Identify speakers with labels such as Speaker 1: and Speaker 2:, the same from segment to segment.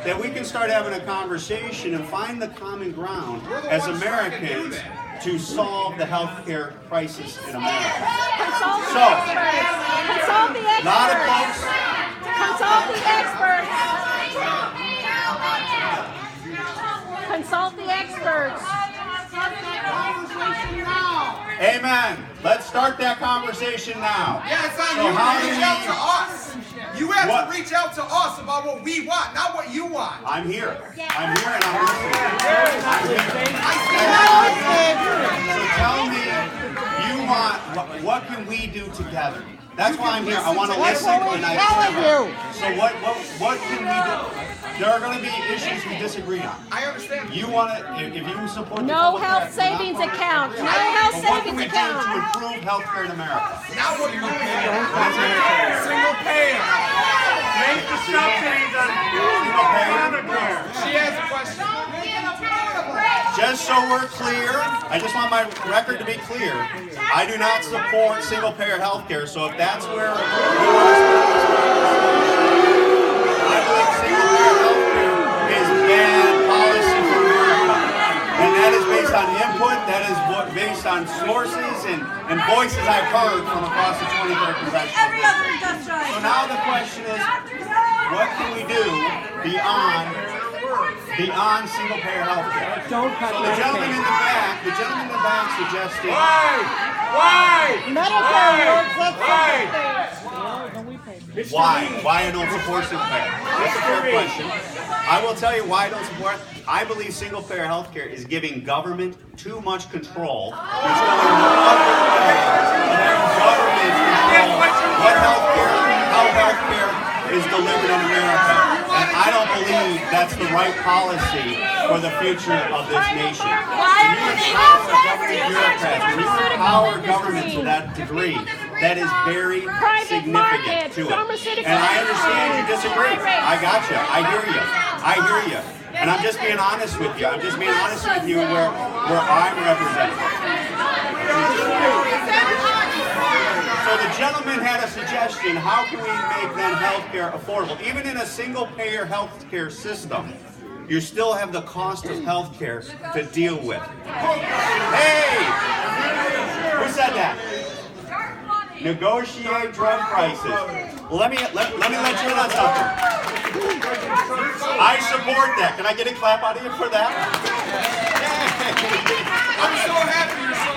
Speaker 1: that we can start having a conversation and find the common ground as Americans to solve the healthcare crisis in America.
Speaker 2: Consult the
Speaker 1: So,
Speaker 2: experts. Consult the experts.
Speaker 1: a lot of folks.
Speaker 2: Consult the experts. Consult the experts.
Speaker 1: Amen. Let's start that conversation now.
Speaker 3: Yeah, it's on
Speaker 1: So
Speaker 3: you
Speaker 1: how
Speaker 3: to
Speaker 1: do
Speaker 3: reach
Speaker 1: we-
Speaker 3: out to us. You have
Speaker 1: What?
Speaker 3: to reach out to us about what we want, not what you want.
Speaker 1: I'm here. I'm here and I'm listening. So tell me, you want, what can we do together? That's why I'm here. I want to listen and I So what can we do? There are going to be issues we disagree on.
Speaker 3: I understand.
Speaker 1: You want to, if you support the
Speaker 2: No
Speaker 1: public
Speaker 2: health
Speaker 1: health, we're not
Speaker 2: savings
Speaker 1: part of it.
Speaker 2: account. No health
Speaker 1: But what can
Speaker 2: savings
Speaker 1: we do
Speaker 2: account.
Speaker 1: to improve healthcare in America?
Speaker 3: Now what do you want?
Speaker 4: Single payer. Make the subsidies on Obamacare.
Speaker 3: She has a question.
Speaker 1: Just so we're clear, I just want my record to be clear. I do not support single-payer health care, so if that's where I believe single-payer health care is bad policy for America. And that is based on input, that is based on sources and voices I've heard from across the 23rd Convention. So now the question is, what can we do beyond single-payer health care?
Speaker 4: Don't cut
Speaker 1: So the gentleman in the back suggested.
Speaker 4: Why?
Speaker 1: Why I don't support single-payer? That's a fair question. I will tell you why I don't support it. I believe single-payer health care is giving government too much control. It's going the other way of having government control how healthcare is delivered in America. And I don't believe that's the right policy for the future of this nation. When you empower government to that degree, that is very significant to it. And I understand you disagree. I got you. I hear you. And I'm just being honest with you. I'm just being honest with you where I'm representing. So the gentleman had a suggestion, how can we make then healthcare affordable? Even in a single-payer healthcare system, you still have the cost of healthcare to deal with. Hey! Who said that? Negotiate drug prices. Well, let me let you in on something. I support that. Can I get a clap out of you for that?
Speaker 3: I'm so happy you're so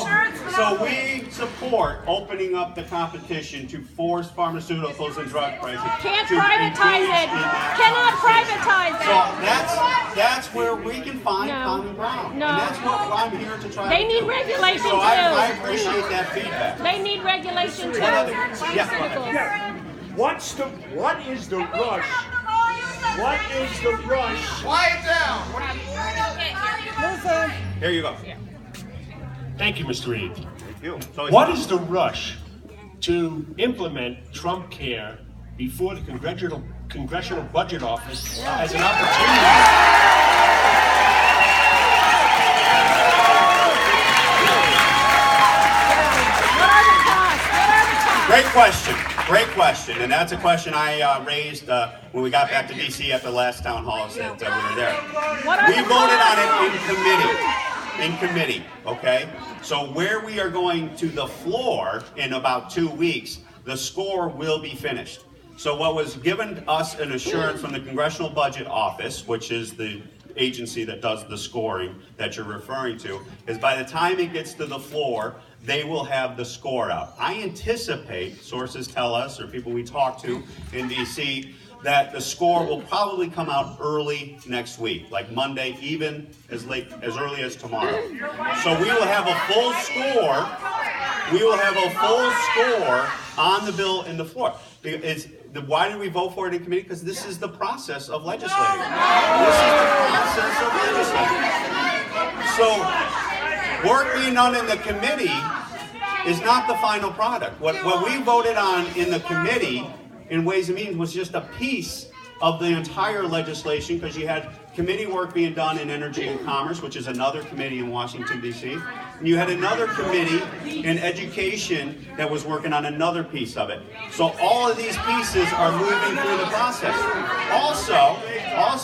Speaker 3: happy.
Speaker 1: So we support opening up the competition to force pharmaceuticals and drug prices.
Speaker 2: Can't
Speaker 1: to
Speaker 2: privatize
Speaker 1: engage
Speaker 2: it.
Speaker 1: in that
Speaker 2: Cannot
Speaker 1: competition.
Speaker 2: privatize
Speaker 1: So
Speaker 2: it.
Speaker 1: that's where we can find
Speaker 2: No.
Speaker 1: common ground.
Speaker 2: No.
Speaker 1: And that's what I'm here to try
Speaker 2: They
Speaker 1: to
Speaker 2: need
Speaker 1: do.
Speaker 2: regulation
Speaker 1: So I
Speaker 2: too.
Speaker 1: appreciate that feedback.
Speaker 2: They need regulation too.
Speaker 1: What other- yeah, go ahead.
Speaker 2: Pharmaceuticals.
Speaker 4: What is the rush? What is the rush?
Speaker 3: Quiet down.
Speaker 1: Here you go.
Speaker 4: Thank you, Mr. Reed.
Speaker 1: Thank you. So
Speaker 4: What is the rush to implement Trump Care before the Congressional Budget Office has an opportunity?
Speaker 1: Great question, and that's a question I raised when we got back to DC at the last town halls that we were there. We voted on it in committee, okay? So where we are going to the floor in about 2 weeks, the score will be finished. So what was given us an assurance from the Congressional Budget Office, which is the agency that does the scoring that you're referring to, is by the time it gets to the floor, they will have the score out. I anticipate, sources tell us, or people we talk to in DC, that the score will probably come out early next week, like Monday, even as early as tomorrow. So we will have a full score. We will have a full score on the bill in the floor. Why did we vote for it in committee? Because this is the process of legislating. This is the process of legislating. So work being done in the committee is not the final product. What we voted on in the committee in Ways and Means was just a piece of the entire legislation, because you had committee work being done in Energy and Commerce, which is another committee in Washington, D.C. And you had another committee in Education that was working on another piece of it. So all of these pieces are moving through the process. Also,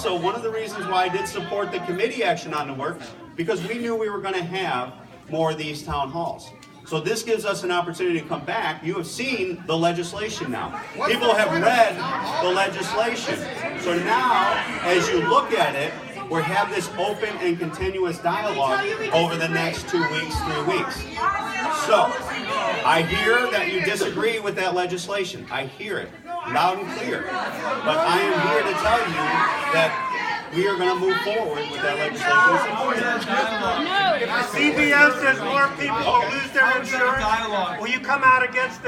Speaker 1: also, one of the reasons why I did support the committee action on the work, because we knew we were going to have more of these town halls. So this gives us an opportunity to come back. You have seen the legislation now. People have read the legislation. So now, as you look at it, we have this open and continuous dialogue over the next 2 weeks, 3 weeks. So, I hear that you disagree with that legislation. I hear it loud and clear. But I am here to tell you that we are going to move forward with that legislation.
Speaker 3: If the CBO says more people will lose their insurance, will you come out against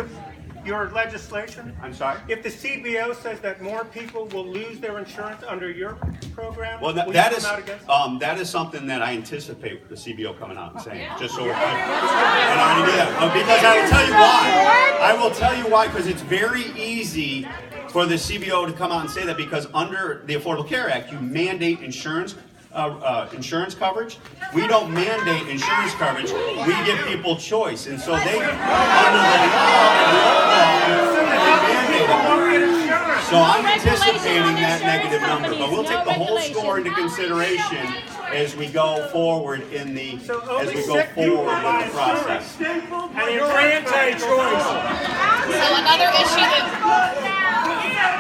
Speaker 3: your legislation?
Speaker 1: I'm sorry?
Speaker 3: If the CBO says that more people will lose their insurance under your program,
Speaker 1: Well,
Speaker 3: will you
Speaker 1: that
Speaker 3: come out against it?
Speaker 1: that is something that I anticipate the CBO coming out and saying, just so we're clear. And I already do that. Because I will tell you why. I will tell you why, because it's very easy for the CBO to come out and say that, because under the Affordable Care Act, you mandate insurance coverage. We don't mandate insurance coverage. We give people choice, and so they, under the law, mandate it. So I'm anticipating that negative number, but we'll take the whole score into consideration as we go forward in the process.
Speaker 3: And you're anti-choice.
Speaker 5: So another issue that